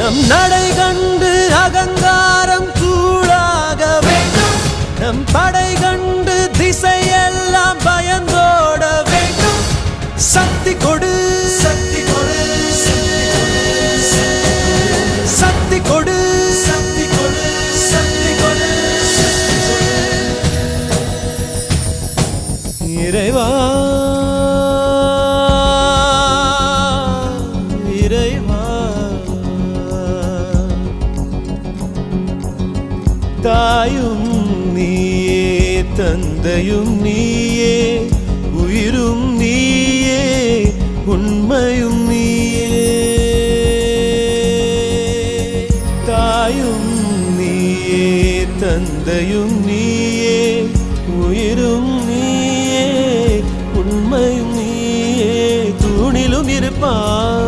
நம் நடை கண்டு அகங்காரம் தூளாக வேண்டும். நம் படை கண்டு திசையெல்லாம் பயந்தோட வேண்டும். சக்தி கொடு, சக்தி கொடு, சக்தி கொடு, சக்தி கொடு, சக்தி கொடு. இறைவா இறைவா, தாயும் நீயே, தந்தையும் நீயே, உயிரும் நீயே, உண்மையும் நீயே. தாயும் நீயே, தந்தையும் நீயே, உயிரும் நீயே, உண்மையும் நீயே. தூணிலும் இருப்பான்,